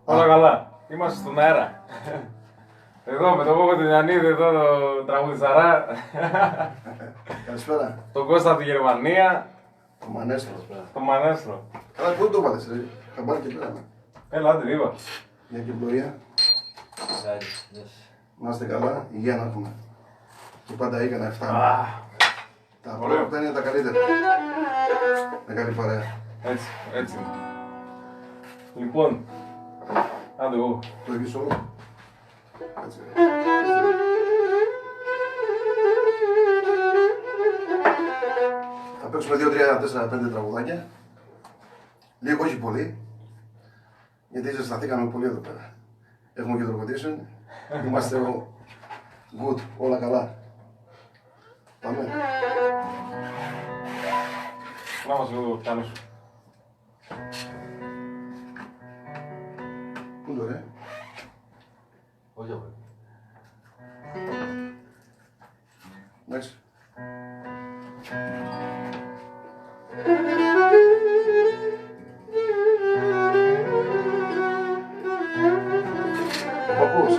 Όλα καλά. Είμαστε στον αέρα. Εδώ με τον Κόκο την Ιαννίδη, εδώ το τραγουδισταρά. Καλησπέρα. Τον Κώστα από τη Γερμανία. Το Μανέστρο. Το Μανέστρο. Καλά, πού το βάλες, ρε. Θα πάρει και πέρα. Έλα, άντε, βίβα. Μια και πλοία. Να είστε καλά, υγεία να έχουμε. Και πάντα ήγα να φτάνει. Τα πρώτα είναι τα καλύτερα. Με καλή παρέα. Έτσι, έτσι. Λοιπόν, άντε εγώ. Το έχεις όλο. Έτσι. Θα παίξουμε 2, 3, 4, 5 τραγουδάκια. Λίγο, όχι πολύ. Γιατί ζεσταθήκαμε πολύ εδώ πέρα. Έχουμε και το competition. Είμαστε good, όλα καλά. Πάμε. Να μας λίγο το πιάνο σου. Πού το ρε. Όχι, όχι. Εντάξει. Ο παππούς.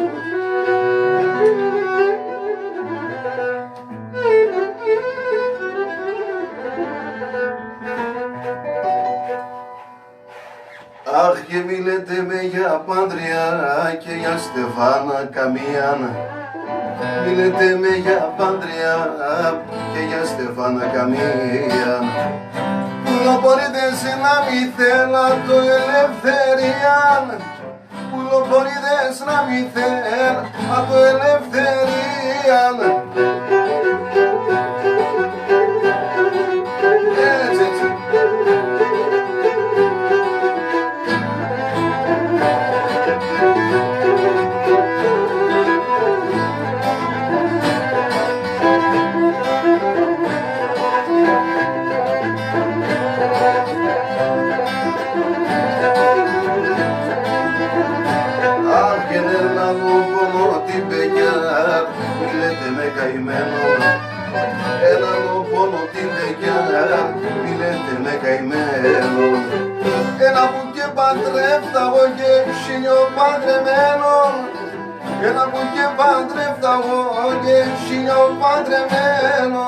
Αχ, και μη λέτε με για Πάντρια και για Στεφάνα καμία. Μη λέτε με για Πάντρια και για Στεφάνα καμία. Που μπορείτε να μη θέλα το ελευθεριάν. Που μπορείτε να μη θέλα το ελευθεριάν. Έτσι, έτσι. Καημένο, έναν πόνο την δεκιά, μη λέτε με καημένο. Ένα που και παντρεύταγω και σινιό παντρεμένο. Ένα που και παντρεύταγω και σινιό παντρεμένο.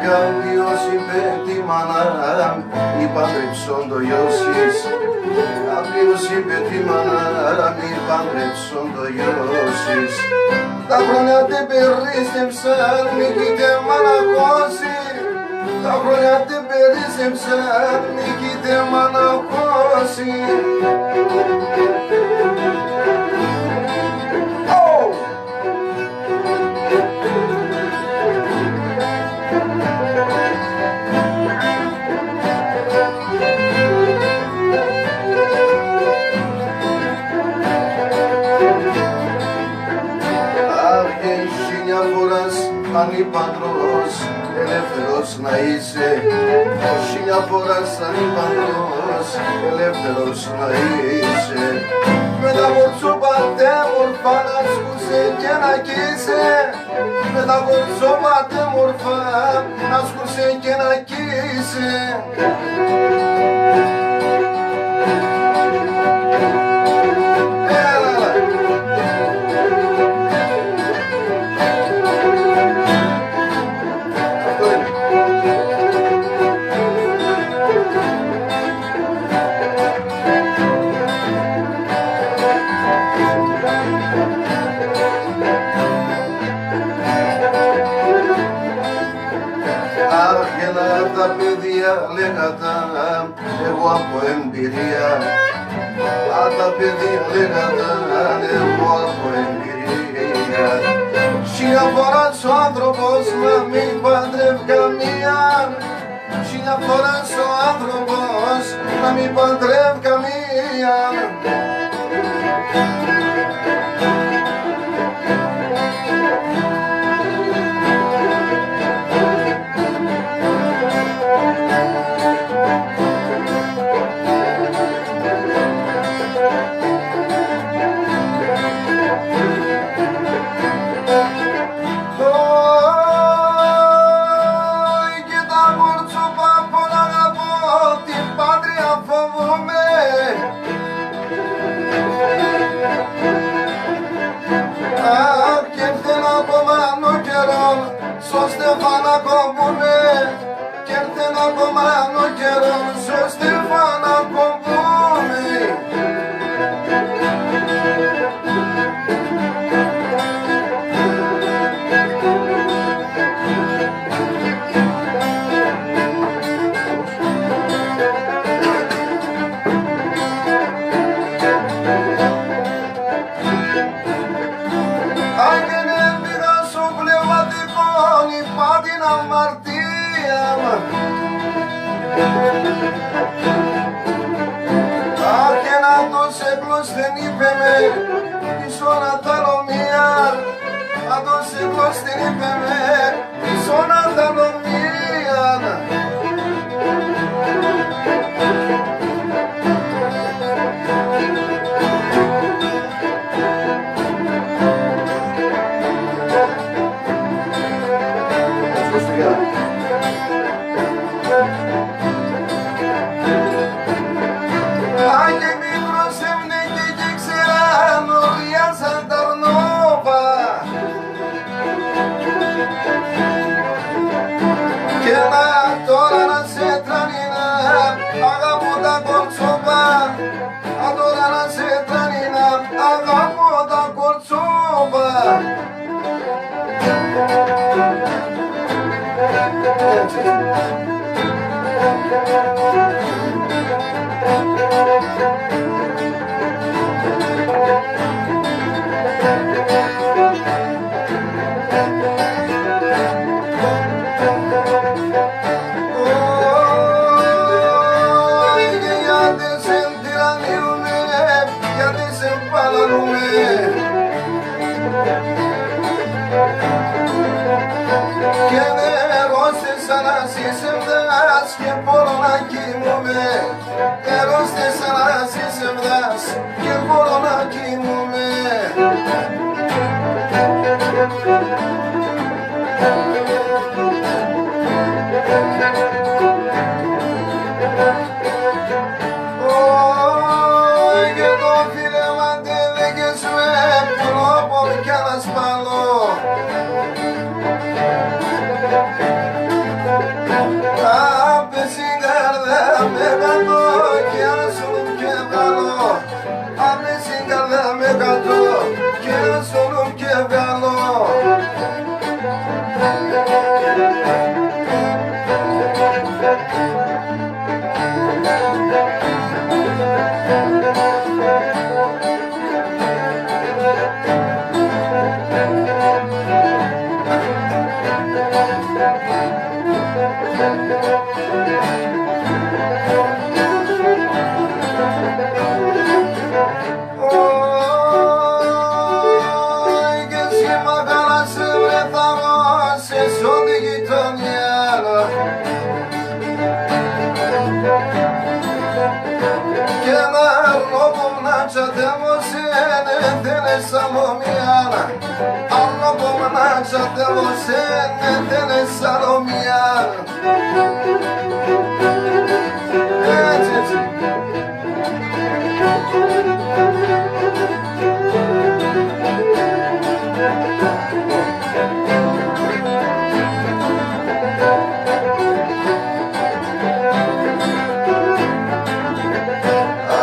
Κάποιος είπε τη μάνα μη παντρεψόν το γιος. Κάποιος είπε τη μάνα μη παντρεψόν το γιος. Τα χρόνια τε περίστεψαν μη κοίτε μαναχώσει. Τα χρόνια τε περίστεψαν μη κοίτε μαναχώσει. Ανήπαντρος, ελεύθερος να είσαι. Χίλια φοράς ανήπαντρος, ελεύθερος να είσαι. Με τα κορτσόπατε μορφά να σκούσε και να κοίσε. Με τα κορτσόπατε μορφά να σκούσε και να κοίσε. Τα παιδιά λέγατα εγώ από εμπειρία. Τα παιδιά λέγατα εγώ από εμπειρία. Χίλια φοράς ο άνθρωπος να μην παντρεύει καμία. Χίλια φοράς ο άνθρωπος να μην παντρεύει καμία. στεφάνα κομπούνε κι έρθε να κομμάνω καιρό στο στεφάνα κομπούνε. Και να το σέκλος δεν είπε με πίσω να τα λομία. Αν το σέκλος δεν είπε με πίσω να τα λομία. Και μπορώ να κοιμούμαι, ερώτησες να ζήσεμδας και μπορώ να κοιμούμαι. Και το φίλε μάντε λέγες με πρόπο κι ανασπαλώ. Με κάτω και άσολουν και βγάλω. Άπλε συγκαλά με κάτω και άσολουν και βγάλω. Salomia, alla pomanacia dello senne delle Salomia.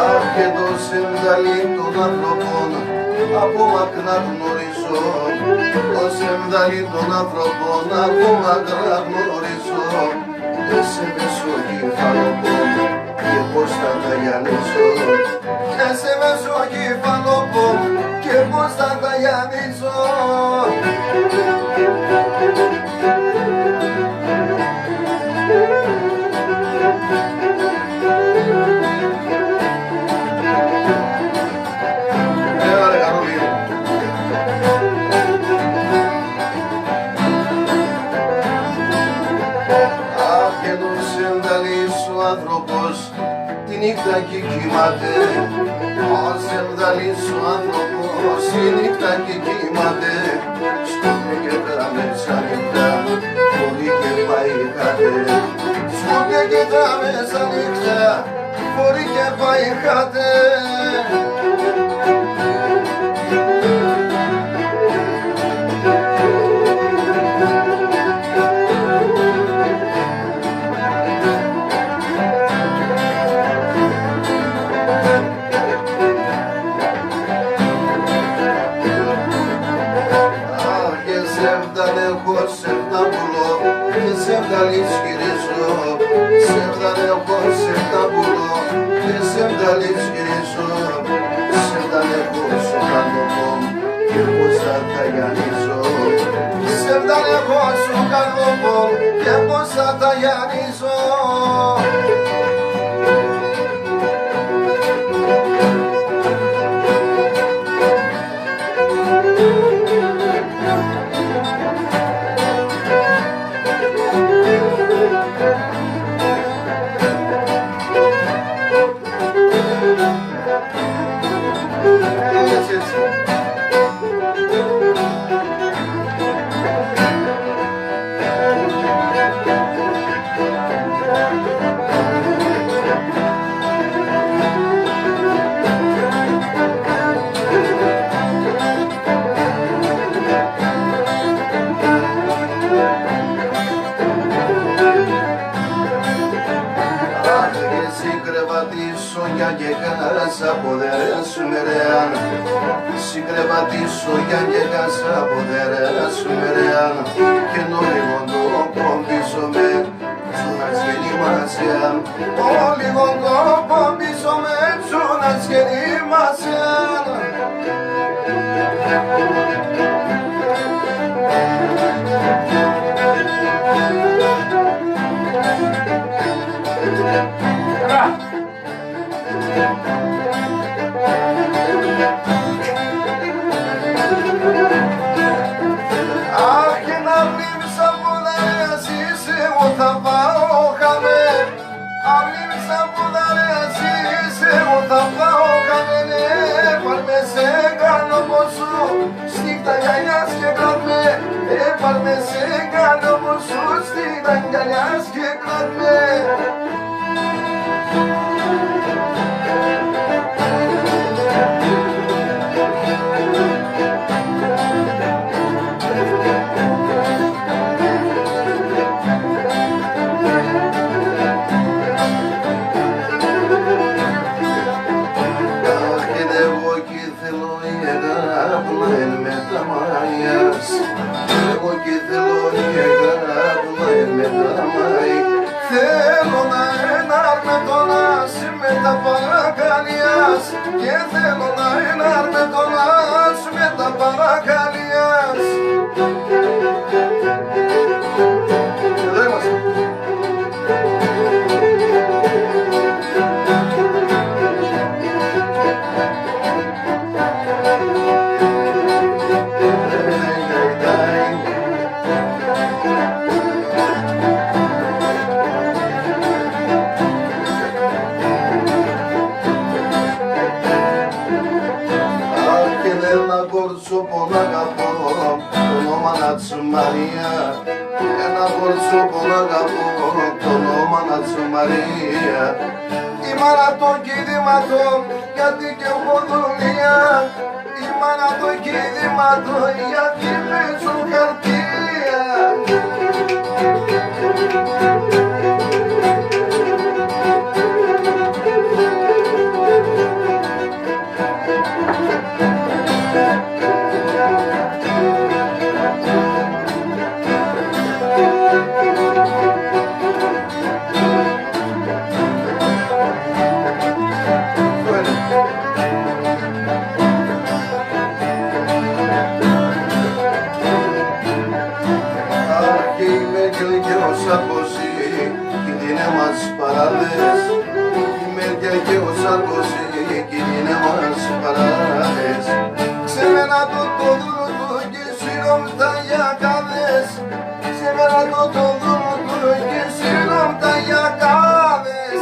Anche tu sei un dalito da propona. Από μακρά γνωρίζω, ως εμδαλή των άνθρωπων από μακρά γνωρίζω. Είσαι μεσοκύφαλο και πώς θα τα γιαννήσω. Είσαι μεσοκύφαλο και πώς θα τα γιαννήσω. Τη νύχτα και κοιμάται, ο σεμδαλής ο άνθρωπος τη νύχτα και κοιμάται. Σκούτε και τα μέσα νύχτα, μπορεί και πάει χάτε. Σκούτε και τα μέσα νύχτα, μπορεί και πάει χάτε. ψεύδαλης γυρίζω, ψεύδα έχω, ψεύδα πουλώ, ψεύδαλης γυρίζω, ψεύδα έχω, σου κάνω πόμ και πώς θα τα γιαννίζω. Ψεύδα έχω, σου κάνω πόμ και πώς θα τα γιαννίζω. Και κάσα ποδέρας μερεάν, συγκρεβατήσω για και κάσα ποδέρας μερεάν, και ενώ λίγο το κομπίσω με ψούνας γεννήμασιαν, ο λίγο το κομπίσω με ψούνας γεννήμασιαν. Αχ, και να βλέπεις από δαρέσεις, εγώ θα πάω χαμέ. Αν βλέπεις από δαρέσεις, εγώ θα πάω χαμέ. Πάρμε σε κάνω ποσού, στίχτα γυαλιάς και κρατμέ. Πάρμε σε κάνω ποσού, στίχτα γυαλιάς και κρατμέ. Εγώ και θέλω η αγάπη με τα μάη. Θέλω να ενάρμε τον άση με τα παρακαλιάς, και θέλω να ενάρμε τον άση με τα παρακαλιάς. Εδώ είμαστε. Πον αγαπώ, το όνομα Νατσμαρία. Ένα κορτσό πον αγαπώ, το όνομα Νατσμαρία. Η μάνα των κηδήματων, γιατί και έχω δουλειά. Η μάνα των κηδήματων, γιατί παίζουν χαρτία. Και ο Σαρκοζή κι είναι μας παράδες. Ξέμενα το δούλο του και σύρω τα γιακάδες. Ξέμενα το δούλο του και σύρω τα γιακάδες.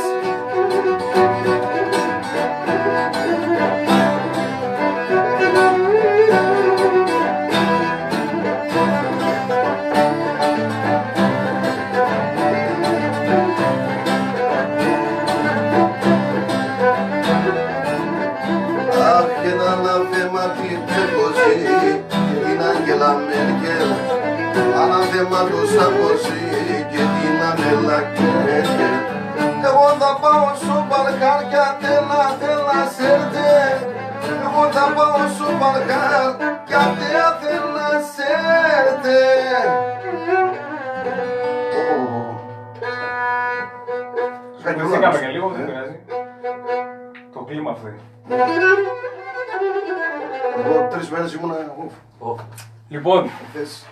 Ανάθεμα του Σαρκοζή και την Ανέλα Μέρκελ. Εγώ θα πάω στο Μπαλκάν κι ατέλα σέρτε. Εγώ θα πάω στο Μπαλκάν κι ατέλα σέρτε. Χαθήκαμε και λίγο, δεν πειράζει. Το κλίμα αυτή. Εγώ 3 μέρες ήμουνα off. Λοιπόν, Χθες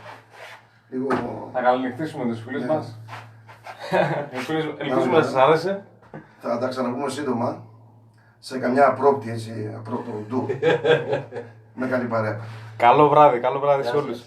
λίγο... θα καληνυχτήσουμε τους φίλους μας. Ελπίζουμε να σας άρεσε. Θα τα ξαναπούμε σύντομα σε καμιά απρόπτη, έτσι, απρόπτο ντου. Με καλή παρέα. Καλό βράδυ σε όλους.